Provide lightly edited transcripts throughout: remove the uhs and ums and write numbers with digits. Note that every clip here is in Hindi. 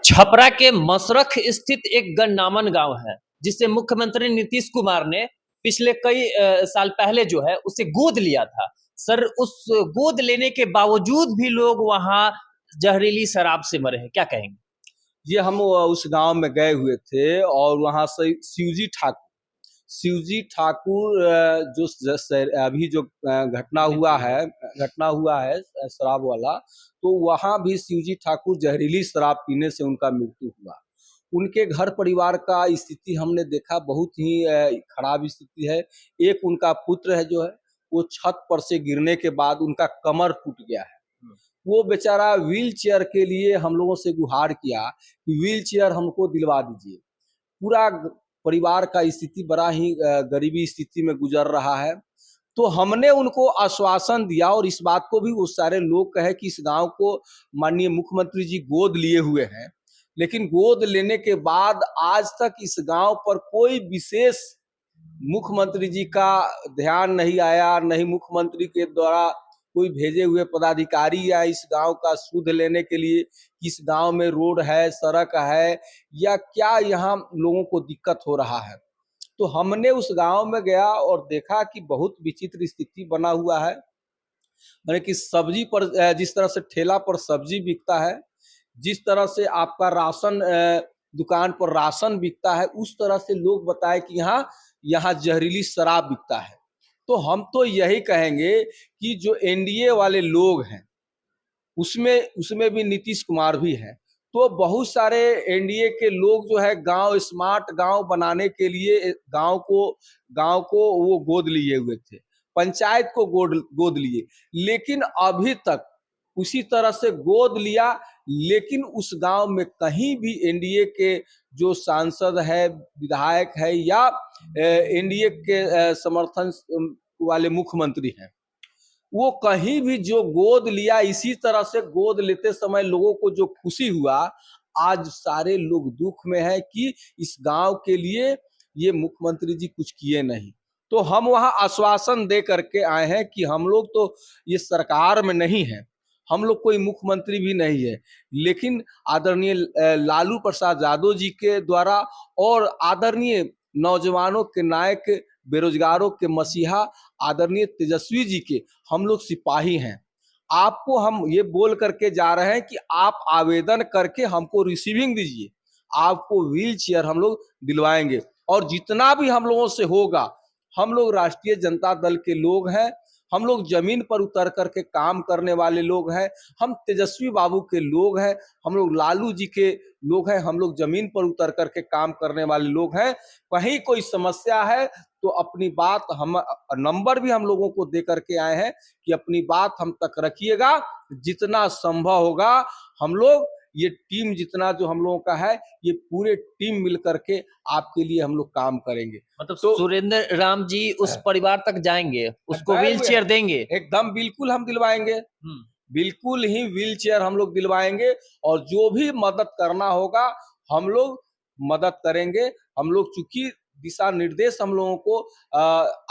छपरा के मसरख स्थित एक गन्नामन गांव है जिसे मुख्यमंत्री नीतीश कुमार ने पिछले कई साल पहले जो है उसे गोद लिया था। सर, उस गोद लेने के बावजूद भी लोग वहां जहरीली शराब से मरे हैं, क्या कहेंगे? ये हम उस गांव में गए हुए थे और वहां से शिवजी ठाकुर जो अभी जो घटना हुआ है शराब वाला, तो वहां भी शिवजी ठाकुर जहरीली शराब पीने से उनका मृत्यु हुआ। उनके घर परिवार का स्थिति हमने देखा, बहुत ही खराब स्थिति है। एक उनका पुत्र है जो है वो छत पर से गिरने के बाद उनका कमर टूट गया है। वो बेचारा व्हील चेयर के लिए हम लोगों से गुहार किया कि व्हील चेयर हमको दिलवा दीजिए। पूरा परिवार का स्थिति बड़ा ही गरीबी स्थिति में गुजर रहा है। तो हमने उनको आश्वासन दिया और इस बात को भी वो सारे लोग कहे कि इस गांव को माननीय मुख्यमंत्री जी गोद लिए हुए हैं, लेकिन गोद लेने के बाद आज तक इस गांव पर कोई विशेष मुख्यमंत्री जी का ध्यान नहीं आया, नहीं मुख्यमंत्री के द्वारा कोई भेजे हुए पदाधिकारी या इस गांव का सुध लेने के लिए इस गांव में रोड है, सड़क है या क्या यहाँ लोगों को दिक्कत हो रहा है। तो हमने उस गांव में गया और देखा कि बहुत विचित्र स्थिति बना हुआ है। मैंने कि सब्जी पर जिस तरह से ठेला पर सब्जी बिकता है, जिस तरह से आपका राशन दुकान पर राशन बिकता है, उस तरह से लोग बताए कि यहाँ जहरीली शराब बिकता है। तो हम तो यही कहेंगे कि जो एनडीए वाले लोग हैं उसमें भी नीतीश कुमार भी हैं, तो बहुत सारे एनडीए के लोग जो है गांव स्मार्ट गांव बनाने के लिए गांव को वो गोद लिए हुए थे, पंचायत को गोद लिए, लेकिन अभी तक उसी तरह से गोद लिया, लेकिन उस गांव में कहीं भी एनडीए के जो सांसद है, विधायक है या एनडीए के समर्थन वाले मुख्यमंत्री हैं, वो कहीं भी जो गोद लिया, इसी तरह से गोद लेते समय लोगों को जो खुशी हुआ, आज सारे लोग दुख में है कि इस गांव के लिए ये मुख्यमंत्री जी कुछ किए नहीं। तो हम वहां आश्वासन दे करके आए हैं कि हम लोग तो ये सरकार में नहीं है, हम लोग कोई मुख्यमंत्री भी नहीं है, लेकिन आदरणीय लालू प्रसाद यादव जी के द्वारा और आदरणीय नौजवानों के नायक, बेरोजगारों के मसीहा आदरणीय तेजस्वी जी के हम लोग सिपाही हैं। आपको हम ये बोल करके जा रहे हैं कि आप आवेदन करके हमको रिसीविंग दीजिए, आपको व्हील चेयर हम लोग दिलवाएंगे और जितना भी हम लोगों से होगा, हम लोग राष्ट्रीय जनता दल के लोग हैं, हम लोग जमीन पर उतर करके काम करने वाले लोग हैं, हम तेजस्वी बाबू के लोग हैं, हम लोग लालू जी के लोग हैं, हम लोग जमीन पर उतर करके काम करने वाले लोग हैं। कहीं कोई समस्या है तो अपनी बात हम नंबर भी हम लोगों को दे करके आए हैं कि अपनी बात हम तक रखिएगा, जितना संभव होगा हम लोग ये टीम जितना जो हम लोगों का है, ये पूरे टीम मिल करके आपके लिए हम लोग काम करेंगे। मतलब तो सुरेंद्र राम जी उस परिवार तक जाएंगे, उसको व्हील चेयर देंगे? एकदम बिल्कुल हम दिलवाएंगे, बिल्कुल ही व्हील चेयर हम लोग दिलवाएंगे और जो भी मदद करना होगा हम लोग मदद करेंगे। हम लोग चूंकि दिशा निर्देश हम लोगों को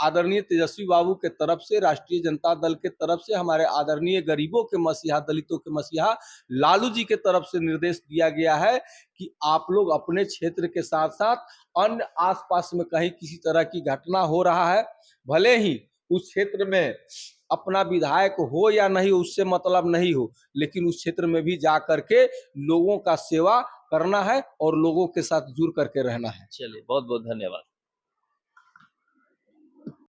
आदरणीय तेजस्वी बाबू के तरफ से, राष्ट्रीय जनता दल के तरफ से, हमारे आदरणीय गरीबों के मसीहा, दलितों के मसीहा लालू जी के तरफ से निर्देश दिया गया है कि आप लोग अपने क्षेत्र के साथ साथ अन्य आसपास में कहीं किसी तरह की घटना हो रहा है, भले ही उस क्षेत्र में अपना विधायक हो या नहीं हो उससे मतलब नहीं हो, लेकिन उस क्षेत्र में भी जा करके लोगों का सेवा करना है और लोगों के साथ जुड़ करके रहना है। चलिए, बहुत बहुत धन्यवाद।